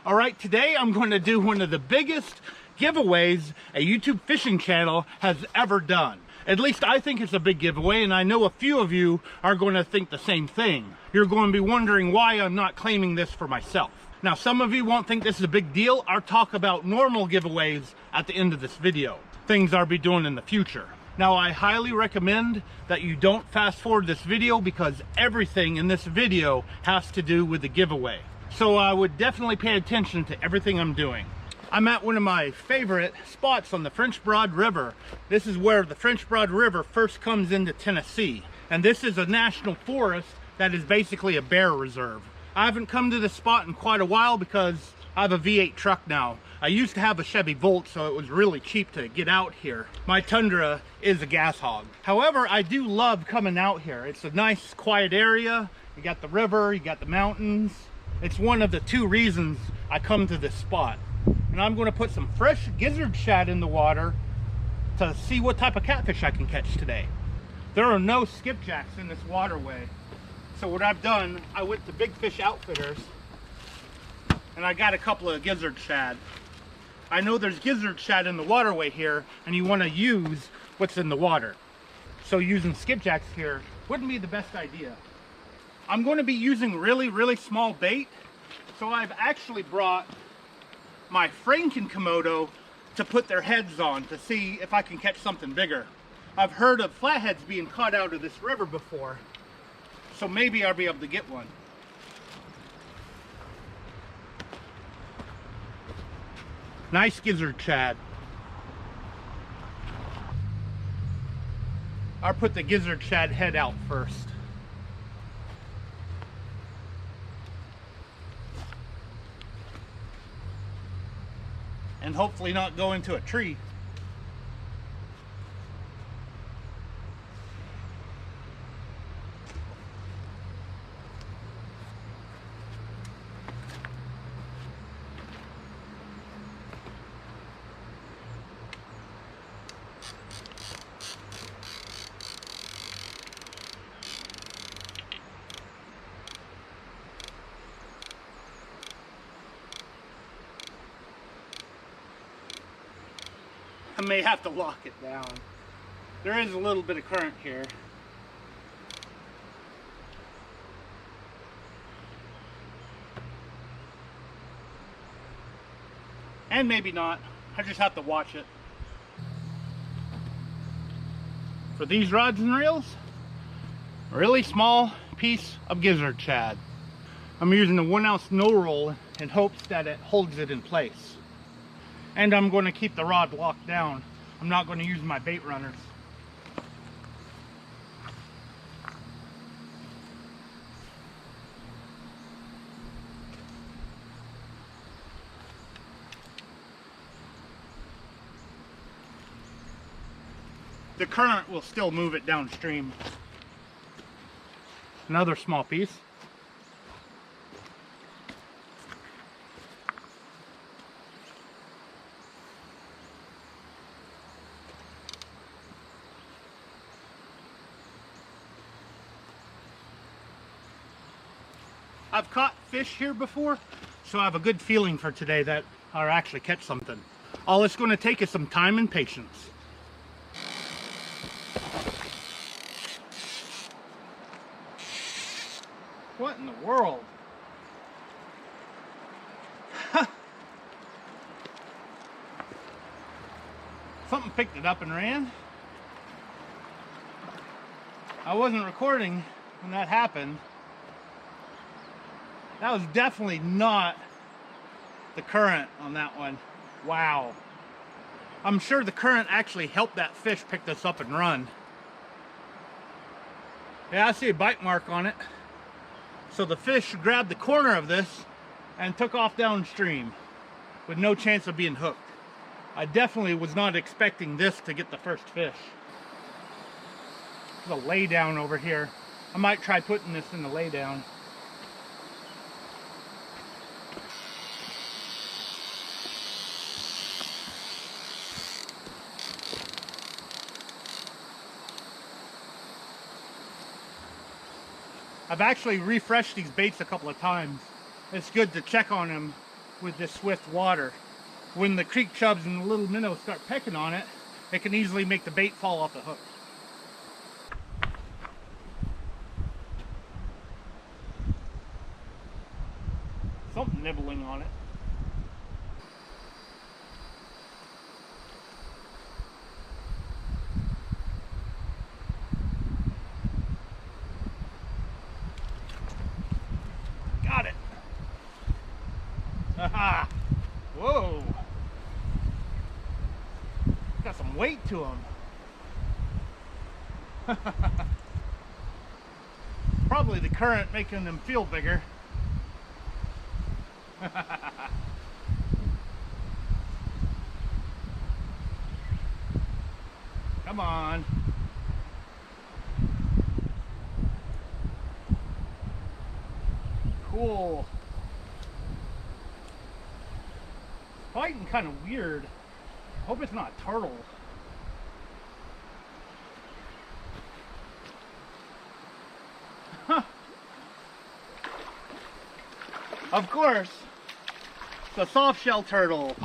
All right, today I'm going to do one of the biggest giveaways a YouTube fishing channel has ever done. At least I think it's a big giveaway, and I know a few of you are going to think the same thing. You're going to be wondering why I'm not claiming this for myself. Now, some of you won't think this is a big deal. I'll talk about normal giveaways at the end of this video. Things I'll be doing in the future. Now, I highly recommend that you don't fast forward this video because everything in this video has to do with the giveaway. So I would definitely pay attention to everything I'm doing. I'm at one of my favorite spots on the French Broad River. This is where the French Broad River first comes into Tennessee. And this is a national forest that is basically a bear reserve. I haven't come to this spot in quite a while because I have a V8 truck now. I used to have a Chevy Volt, so it was really cheap to get out here. My Tundra is a gas hog. However, I do love coming out here. It's a nice, quiet area. You got the river, you got the mountains. It's one of the two reasons I come to this spot. And I'm going to put some fresh gizzard shad in the water to see what type of catfish I can catch today. There are no skipjacks in this waterway. So what I've done, I went to Big Fish Outfitters and I got a couple of gizzard shad. I know there's gizzard shad in the waterway here, and you want to use what's in the water. So using skipjacks here wouldn't be the best idea. I'm going to be using really small bait. So I've actually brought my Franken Komodo to put their heads on to see if I can catch something bigger. I've heard of flatheads being caught out of this river before, so maybe I'll be able to get one. Nice gizzard shad. I'll put the gizzard shad head out first. And hopefully not go into a tree. I may have to lock it down. There is a little bit of current here. And maybe not. I just have to watch it. For these rods and reels, a really small piece of gizzard shad. I'm using a 1-ounce no roll in hopes that it holds it in place. And I'm going to keep the rod locked down. I'm not going to use my bait runners. The current will still move it downstream. Another small piece. I've caught fish here before, so I have a good feeling for today that I'll actually catch something. All it's going to take is some time and patience. What in the world? Something picked it up and ran. I wasn't recording when that happened. That was definitely not the current on that one. Wow. I'm sure the current actually helped that fish pick this up and run. Yeah, I see a bite mark on it. So the fish grabbed the corner of this and took off downstream with no chance of being hooked. I definitely was not expecting this to get the first fish. There's a lay down over here. I might try putting this in the lay down. I've actually refreshed these baits a couple of times. It's good to check on them with this swift water. When the creek chubs and the little minnows start pecking on it, it can easily make the bait fall off the hook. Something nibbling on it. Got it. Haha. Whoa. Got some weight to him. Probably the current making them feel bigger. Come on. Cool. Fighting kind of weird. Hope it's not a turtle. Huh. Of course. It's a softshell turtle.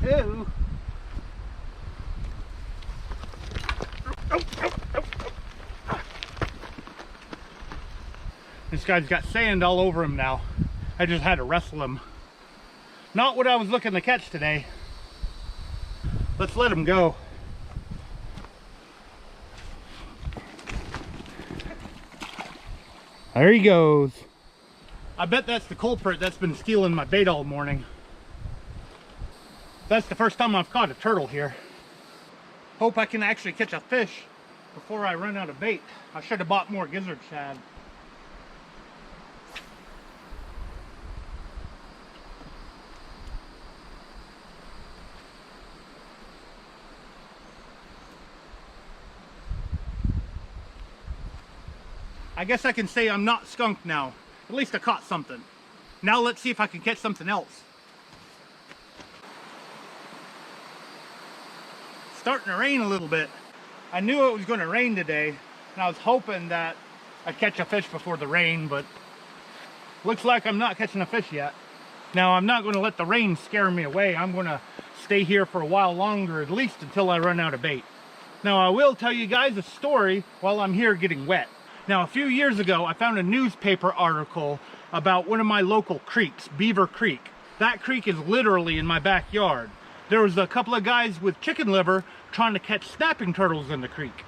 Ew. This guy's got sand all over him now. I just had to wrestle him. Not what I was looking to catch today. Let's let him go. There he goes. I bet that's the culprit that's been stealing my bait all morning. That's the first time I've caught a turtle here. Hope I can actually catch a fish before I run out of bait. I should have bought more gizzard shad. I guess I can say I'm not skunked now. At least I caught something. Now let's see if I can catch something else. Starting to rain a little bit. I knew it was going to rain today, and I was hoping that I'd catch a fish before the rain, but looks like I'm not catching a fish yet. Now I'm not going to let the rain scare me away. I'm going to stay here for a while longer, at least until I run out of bait. Now I will tell you guys a story while I'm here getting wet. Now a few years ago I found a newspaper article about one of my local creeks, Beaver Creek. That creek is literally in my backyard. There was a couple of guys with chicken liver trying to catch snapping turtles in the creek.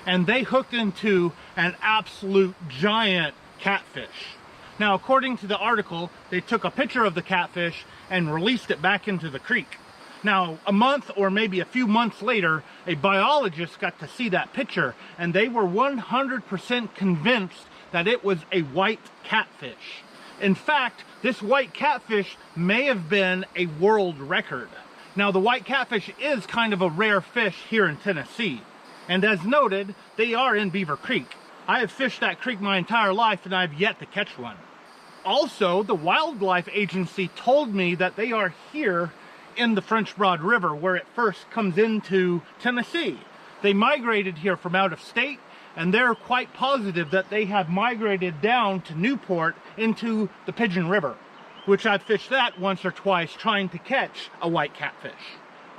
And they hooked into an absolute giant catfish. Now, according to the article, they took a picture of the catfish and released it back into the creek. Now, a month or maybe a few months later, a biologist got to see that picture, and they were 100% convinced that it was a white catfish. In fact, this white catfish may have been a world record. Now, the white catfish is kind of a rare fish here in Tennessee. And as noted, they are in Beaver Creek. I have fished that creek my entire life and I've yet to catch one. Also, the Wildlife Agency told me that they are here in the French Broad River where it first comes into Tennessee. They migrated here from out of state, and they're quite positive that they have migrated down to Newport into the Pigeon River, which I've fished that once or twice trying to catch a white catfish.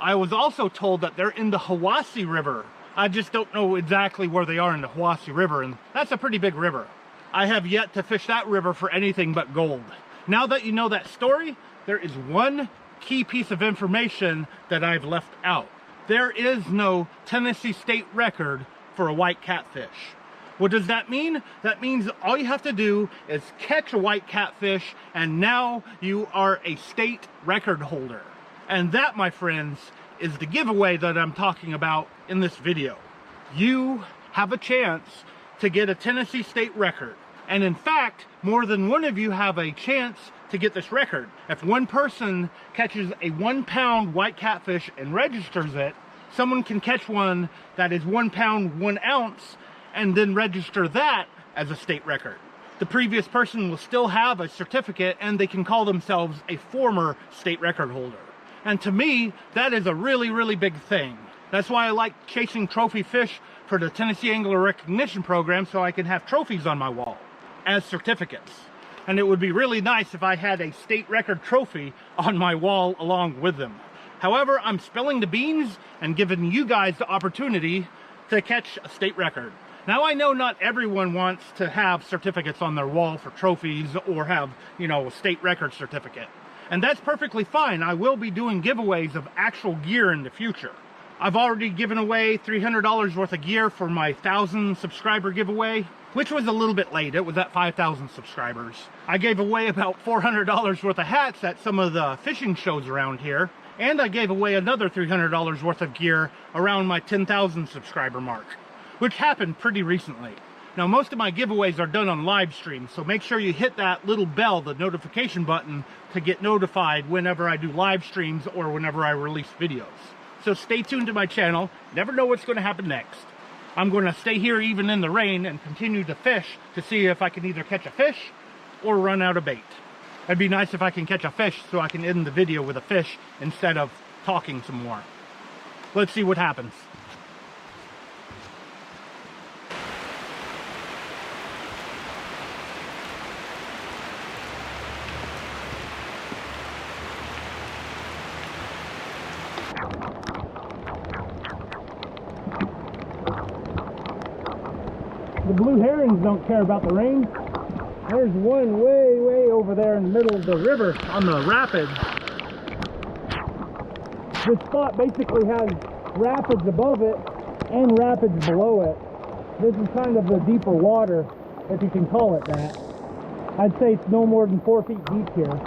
I was also told that they're in the Hiwassee River. I just don't know exactly where they are in the Hiwassee River, and that's a pretty big river. I have yet to fish that river for anything but gold. Now that you know that story, there is one key piece of information that I've left out. There is no Tennessee state record for a white catfish. What does that mean? That means all you have to do is catch a white catfish, and now you are a state record holder. And that, my friends, is the giveaway that I'm talking about in this video. You have a chance to get a Tennessee state record. And in fact, more than one of you have a chance to get this record. If one person catches a 1 pound white catfish and registers it, someone can catch one that is 1 pound 1 ounce and then register that as a state record. The previous person will still have a certificate and they can call themselves a former state record holder. And to me, that is a really, really big thing. That's why I like chasing trophy fish for the Tennessee Angler Recognition Program, so I can have trophies on my wall as certificates. And it would be really nice if I had a state record trophy on my wall along with them. However, I'm spilling the beans and giving you guys the opportunity to catch a state record. Now, I know not everyone wants to have certificates on their wall for trophies or have, you know, a state record certificate. And that's perfectly fine. I will be doing giveaways of actual gear in the future. I've already given away $300 worth of gear for my 1,000 subscriber giveaway, which was a little bit late. It was at 5,000 subscribers. I gave away about $400 worth of hats at some of the fishing shows around here. And I gave away another $300 worth of gear around my 10,000 subscriber mark, which happened pretty recently. Now, most of my giveaways are done on live stream, so make sure you hit that little bell, the notification button, to get notified whenever I do live streams or whenever I release videos. So stay tuned to my channel. Never know what's going to happen next. I'm going to stay here even in the rain and continue to fish to see if I can either catch a fish or run out of bait. It'd be nice if I can catch a fish so I can end the video with a fish instead of talking some more. Let's see what happens. The blue herrings don't care about the rain. There's one way over there in the middle of the river on the rapids. This spot basically has rapids above it and rapids below it. This is kind of the deeper water, if you can call it that. I'd say it's no more than 4 feet deep here.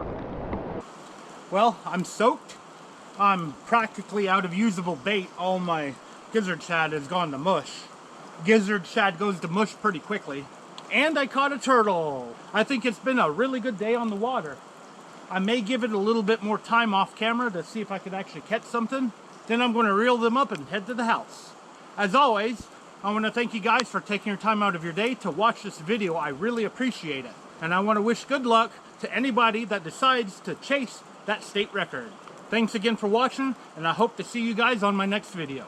Well, I'm soaked. I'm practically out of usable bait. All my gizzard shad has gone to mush. Gizzard shad goes to mush pretty quickly. And I caught a turtle. I think it's been a really good day on the water. I may give it a little bit more time off camera to see if I can actually catch something. Then I'm going to reel them up and head to the house. As always, I want to thank you guys for taking your time out of your day to watch this video. I really appreciate it. And I want to wish good luck to anybody that decides to chase that state record. Thanks again for watching, and I hope to see you guys on my next video.